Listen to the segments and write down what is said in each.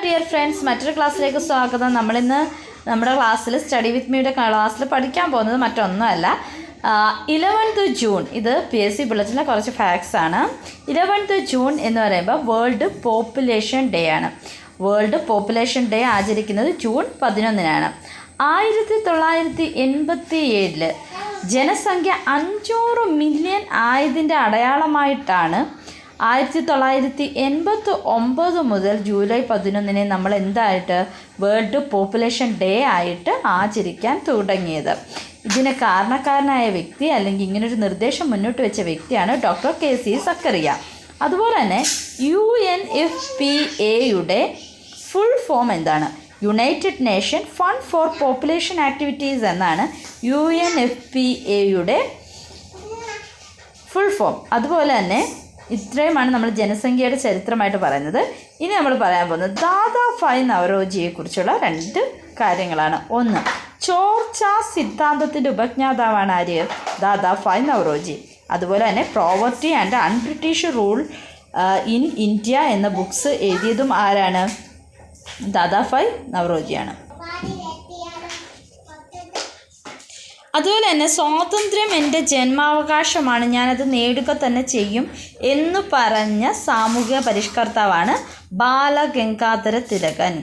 Dear friends, മറ്റൊരു ക്ലാസ്സിലേക്ക് സ്വാഗതം. നമ്മളിന്ന് നമ്മുടെ ക്ലാസ്സിൽ സ്റ്റഡി വിത്ത് മീയുടെ ക്ലാസ്സിൽ പഠിക്കാൻ പോകുന്നത് മറ്റൊന്നുമല്ല, 11th ജൂൺ. ഇത് PSC ബുള്ളറ്റിലെ കുറച്ച് ഫാക്ട്സ് ആണ്. 11th ജൂൺ എന്ന് പറയുമ്പോൾ വേൾഡ് പോപ്പുലേഷൻ ഡേ ആണ്. വേൾഡ് പോപ്പുലേഷൻ ഡേ ആചരിക്കുന്നത് ജൂൺ 11-നാണ്. 1987 ജനസംഖ്യ 500 മില്യൺ ആയതിൻ്റെ അടയാളമായിട്ടാണ് 1989 മുതൽ ജൂലൈ 11 നമ്മൾ എന്തായിട്ട് വേൾഡ് പോപ്പുലേഷൻ ഡേ ആയിട്ട് ആചരിക്കാൻ തുടങ്ങിയത്. ഇതിന് കാരണക്കാരനായ വ്യക്തി അല്ലെങ്കിൽ ഇങ്ങനൊരു നിർദ്ദേശം മുന്നോട്ട് വെച്ച വ്യക്തിയാണ് ഡോക്ടർ KC സക്കറിയ. അതുപോലെ തന്നെ UNFPAയുടെ ഫുൾ ഫോം എന്താണ്? United nation fund four population activities എന്നാണ് UNFPAയുടെ ഫുൾ ഫോം. അതുപോലെ തന്നെ ഇത്രയുമാണ് നമ്മൾ ജനസംഖ്യയുടെ ചരിത്രമായിട്ട് പറയുന്നത്. ഇനി നമ്മൾ പറയാൻ പോകുന്നത് ദാദാഭായ് നവറോജിയെക്കുറിച്ചുള്ള 2 കാര്യങ്ങളാണ്. ഒന്ന്, ചോർച്ചാ സിദ്ധാന്തത്തിൻ്റെ ഉപജ്ഞാതാവാണ് ആര്? ദാദാഭായ് നവറോജി. അതുപോലെ തന്നെ poverty and un-British rule in India എന്ന ബുക്സ് എഴുതിയതും ആരാണ്? ദാദാഭായ് നവറോജിയാണ്. അതുപോലെ തന്നെ സ്വാതന്ത്ര്യം എൻ്റെ ജന്മാവകാശമാണ്, ഞാനത് നേടുക തന്നെ ചെയ്യും എന്ന് പറഞ്ഞ സാമൂഹിക പരിഷ്കർത്താവാണ് ബാലഗംഗാധര തിലകൻ.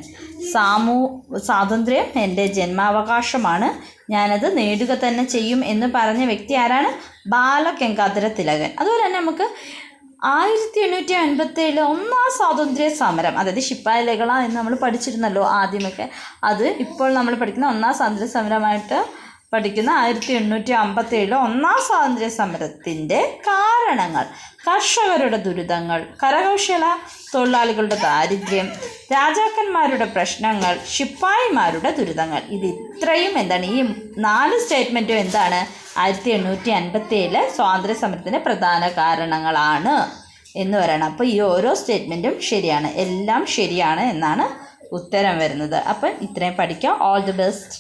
സ്വാതന്ത്ര്യം എൻ്റെ ജന്മാവകാശമാണ്, ഞാനത് നേടുക തന്നെ ചെയ്യും എന്ന് പറഞ്ഞ വ്യക്തി ആരാണ്? ബാലഗംഗാധര തിലകൻ. അതുപോലെ തന്നെ നമുക്ക് 1857 ഒന്നാം സ്വാതന്ത്ര്യ സമരം, അതായത് ശിപ്പായി ലഹള എന്ന് നമ്മൾ പഠിച്ചിരുന്നല്ലോ ആദ്യമൊക്കെ. അത് ഇപ്പോൾ നമ്മൾ പഠിക്കുന്ന ഒന്നാം സ്വാതന്ത്ര്യ സമരമായിട്ട് പഠിക്കുന്ന 1857 ഒന്നാം സ്വാതന്ത്ര്യ സമരത്തിൻ്റെ കാരണങ്ങൾ: കർഷകരുടെ ദുരിതങ്ങൾ, കരകൗശല തൊഴിലാളികളുടെ ദാരിദ്ര്യം, രാജാക്കന്മാരുടെ പ്രശ്നങ്ങൾ, ശിപ്പായിമാരുടെ ദുരിതങ്ങൾ. ഇത് ഇത്രയും എന്താണ്? ഈ 4 സ്റ്റേറ്റ്മെൻറ്റും എന്താണ്? 1857 സ്വാതന്ത്ര്യ സമരത്തിൻ്റെ പ്രധാന കാരണങ്ങളാണ് എന്ന് പറയണം. അപ്പോൾ ഈ ഓരോ സ്റ്റേറ്റ്മെൻറ്റും ശരിയാണ്, എല്ലാം ശരിയാണ് എന്നാണ് ഉത്തരം വരുന്നത്. അപ്പം ഇത്രയും പഠിക്കാം. All the best.